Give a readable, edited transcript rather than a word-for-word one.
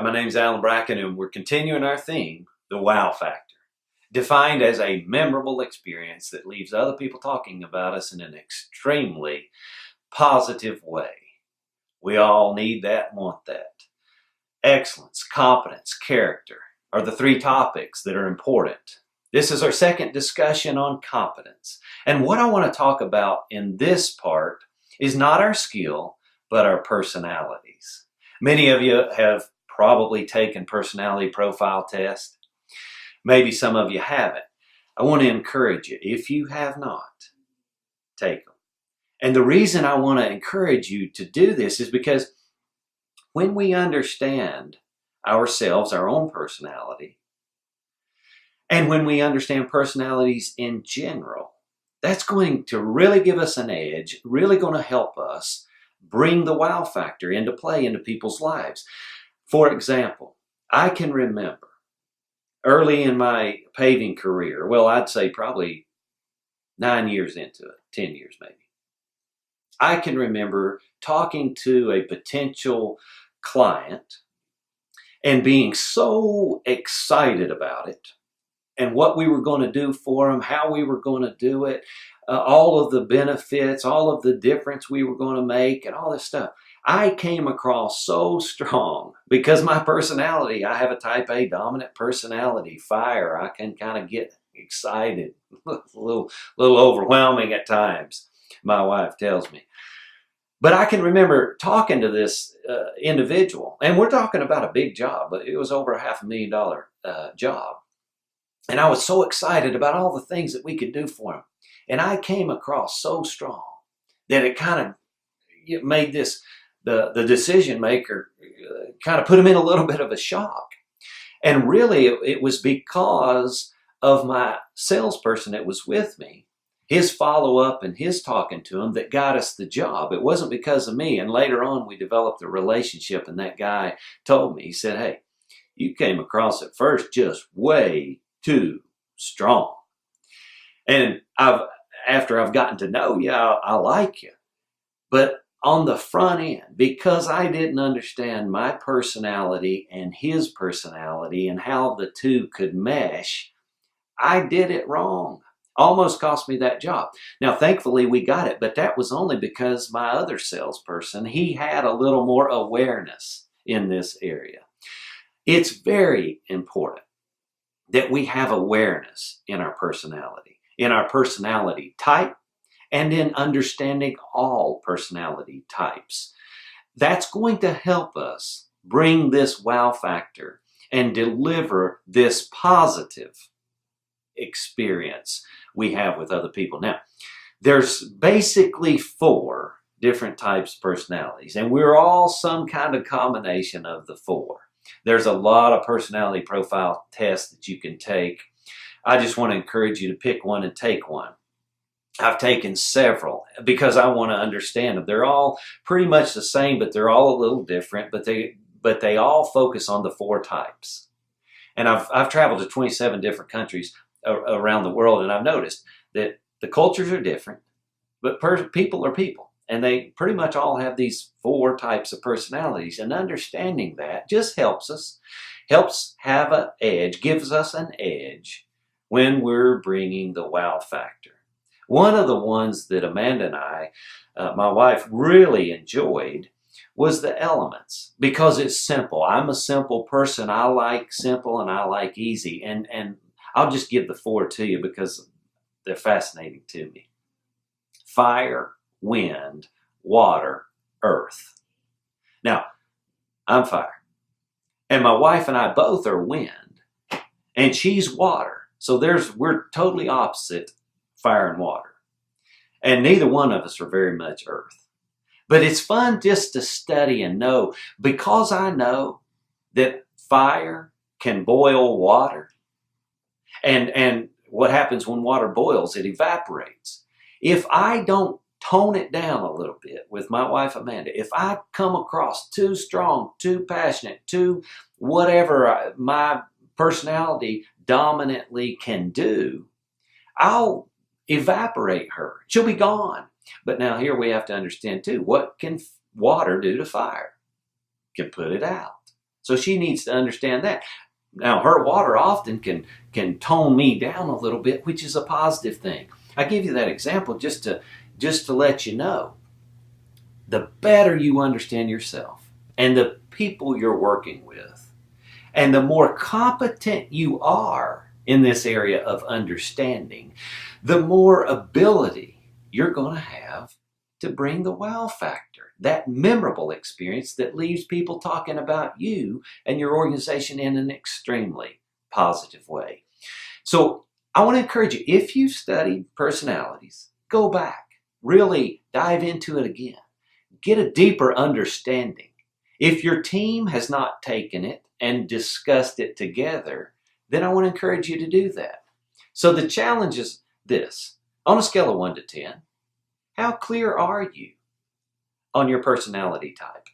My name's Alan Bracken, and we're continuing our theme, the wow factor, defined as a memorable experience that leaves other people talking about us in an extremely positive way. We all need that and want that. Excellence, competence, character are the three topics that are important. This is our second discussion on competence. And what I want to talk about in this part is not our skill, but our personalities. Many of you have probably taken personality profile test. Maybe some of you haven't. I want to encourage you, if you have not, take them. And the reason I want to encourage you to do this is because when we understand ourselves, our own personality, and when we understand personalities in general, that's going to really give us an edge, really going to help us bring the wow factor into play into people's lives. For example, I can remember early in my paving career, well, I'd say probably 9 years into it, 10 years maybe. I can remember talking to a potential client and being so excited about it and what we were going to do for them, how we were going to do it, all of the benefits, all of the difference we were going to make, and all this stuff. I came across so strong because my personality, I have a type A dominant personality, fire. I can kind of get excited, a little overwhelming at times, my wife tells me. But I can remember talking to this individual, and we're talking about a big job, but it was over a $500,000 job. And I was so excited about all the things that we could do for him. And I came across so strong that it kind of made this, the decision maker kind of put him in a little bit of a shock. And really it was because of my salesperson that was with me, his follow-up and his talking to him that got us the job. It wasn't because of me. And later on we developed a relationship, and that guy told me, he said, "Hey, you came across at first just way too strong. And after I've gotten to know you, I like you. But on the front end, because I didn't understand my personality and his personality and how the two could mesh, I did it wrong. Almost cost me that job. Now, thankfully, we got it, but that was only because my other salesperson, he had a little more awareness in this area. It's very important that we have awareness in our personality type, and in understanding all personality types. That's going to help us bring this wow factor and deliver this positive experience we have with other people. Now, there's basically 4 different types of personalities, and we're all some kind of combination of the 4. There's a lot of personality profile tests that you can take. I just want to encourage you to pick one and take one. I've taken several because I want to understand them. They're all pretty much the same, but they're all a little different, but they all focus on the 4 types. And I've traveled to 27 different countries around the world, and I've noticed that the cultures are different, but people are people. And they pretty much all have these 4 types of personalities. And understanding that just helps have an edge, gives us an edge when we're bringing the wow factor. One of the ones that Amanda and I, my wife, really enjoyed was the elements, because it's simple. I'm a simple person. I like simple and I like easy. And I'll just give the 4 to you because they're fascinating to me. Fire, wind, water, earth. Now, I'm fire. And my wife and I both are wind. And she's water. So we're totally opposite, fire and water. And neither one of us are very much earth. But it's fun just to study and know, because I know that fire can boil water. And what happens when water boils, it evaporates. If I don't tone it down a little bit with my wife Amanda, if I come across too strong, too passionate, too whatever my personality dominantly can do, I'll evaporate her. She'll be gone. But now here we have to understand too, what can water do to fire? Can put it out. So she needs to understand that. Now, her water often can tone me down a little bit, which is a positive thing. I give you that example just to let you know. The better you understand yourself and the people you're working with, and the more competent you are in this area of understanding, the more ability you're going to have to bring the wow factor, that memorable experience that leaves people talking about you and your organization in an extremely positive way. So I want to encourage you, if you've studied personalities, go back, really dive into it again, get a deeper understanding. If your team has not taken it and discussed it together, then I want to encourage you to do that. So the challenge is this: on a scale of 1 to 10, how clear are you on your personality type?